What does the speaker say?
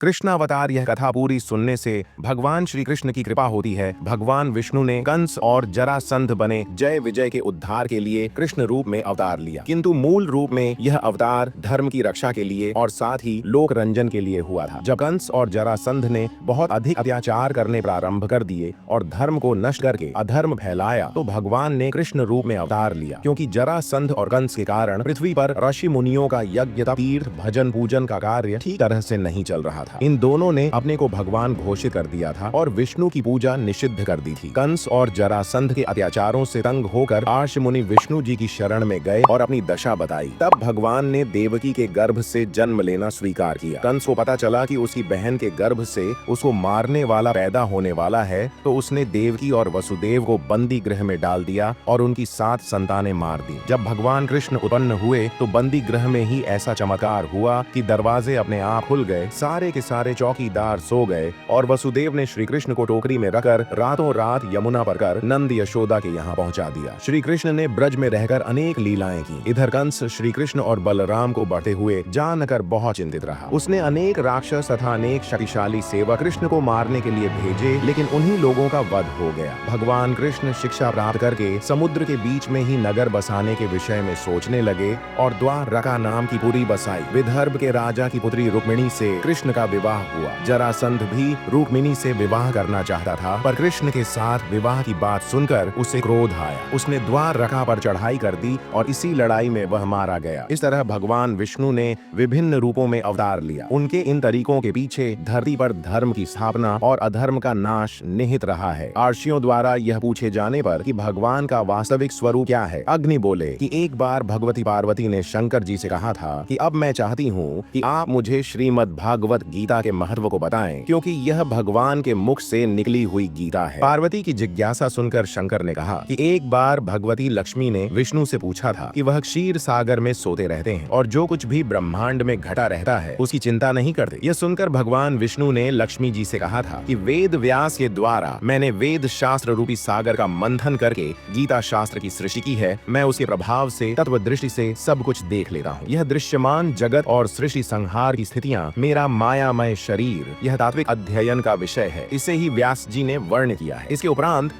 कृष्णावतार यह कथा पूरी सुनने से भगवान श्री कृष्ण की कृपा होती है। भगवान विष्णु ने कंस और जरासंध बने जय विजय के उद्धार के लिए कृष्ण रूप में अवतार लिया, किंतु मूल रूप में यह अवतार धर्म की रक्षा के लिए और साथ ही लोक रंजन के लिए हुआ था। जब कंस और जरासंध ने बहुत अधिक अत्याचार करने प्रारंभ कर दिए और धर्म को नष्ट करके अधर्म फैलाया, तो भगवान ने कृष्ण रूप में अवतार लिया, क्योंकि जरासंध और कंस के कारण पृथ्वी पर ऋषि मुनियों का यज्ञ तीर्थ भजन पूजन का कार्य ठीक तरह से नहीं चल रहा था। इन दोनों ने अपने को भगवान घोषित कर दिया था और विष्णु की पूजा निषिद्ध कर दी थी। कंस और जरासंध के अत्याचारों से तंग होकर ऋषि मुनि विष्णु जी की शरण में गए और अपनी दशा बताई। तब भगवान ने देवकी के गर्भ से जन्म लेना स्वीकार किया। कंस को पता चला कि उसकी बहन के गर्भ से उसको मारने वाला पैदा होने वाला है, तो उसने देवकी और वसुदेव को बंदी गृह में डाल दिया और उनकी 7 संतानें मार दी। जब भगवान कृष्ण उत्पन्न हुए तो बंदी गृह में ही ऐसा चमत्कार हुआ कि दरवाजे अपने आप खुल गए, सारे के सारे चौकीदार सो गए और वसुदेव ने श्री कृष्ण को टोकरी में रखकर रातों रात यमुना पर कर नंद यशोदा के यहाँ पहुंचा दिया। श्री कृष्ण ने ब्रज में रहकर अनेक लीलाएं की। इधर कंस श्री कृष्ण और बलराम को बढ़ते हुए जानकर बहुत चिंतित रहा। उसने अनेक राक्षस तथा अनेक शक्तिशाली सेवक कृष्ण को मारने के लिए भेजे, लेकिन उन्हीं लोगों का वध हो गया। भगवान कृष्ण शिक्षा प्राप्त करके समुद्र के बीच में ही नगर बसाने के विषय में सोचने लगे और द्वारका नाम की पुरी बसाई। विदर्भ के राजा की पुत्री रुक्मिणी से कृष्ण का विवाह हुआ। जरासंध भी रुक्मिणी से विवाह करना चाहता था, पर कृष्ण के साथ विवाह की बात सुनकर उसे क्रोध आया। उसने द्वारका पर चढ़ाई कर दी और इसी लड़ाई में वह मारा गया। इस तरह भगवान विष्णु ने विभिन्न रूपों में अवतार लिया। उनके इन तरीकों के पीछे धरती पर धर्म की स्थापना और अधर्म का नाश निहित रहा है। ऋषियों द्वारा यह पूछे जाने पर कि भगवान का वास्तविक स्वरूप क्या है, अग्नि बोले कि एक बार भगवती पार्वती ने शंकर जी से कहा था कि अब मैं चाहती हूँ कि आप मुझे श्रीमद् भागवत गीता के महत्व को बताएं, क्योंकि यह भगवान के मुख से निकली हुई गीता है। पार्वती की जिज्ञासा सुनकर शंकर ने कहा कि एक बार भगवती लक्ष्मी ने विष्णु से पूछा था कि वह क्षीर सागर में सोते रहते हैं और जो कुछ भी ब्रह्मांड में घटा रहता है उसकी चिंता नहीं करते। यह सुनकर भगवान विष्णु ने लक्ष्मी जी से कहा था कि वेद व्यास के द्वारा मैंने वेद शास्त्र रूपी सागर का मंथन करके गीता शास्त्र की सृष्टि की है। मैं उसके प्रभाव से तत्व दृष्टि से सब कुछ देख लेता हूँ। यह दृश्यमान जगत और सृष्टि संहार की स्थितियाँ मेरा मायामय शरीर, यह तात्विक अध्ययन का विषय है। इसे ही व्यास जी ने वर्ण किया है। इसके उपरांत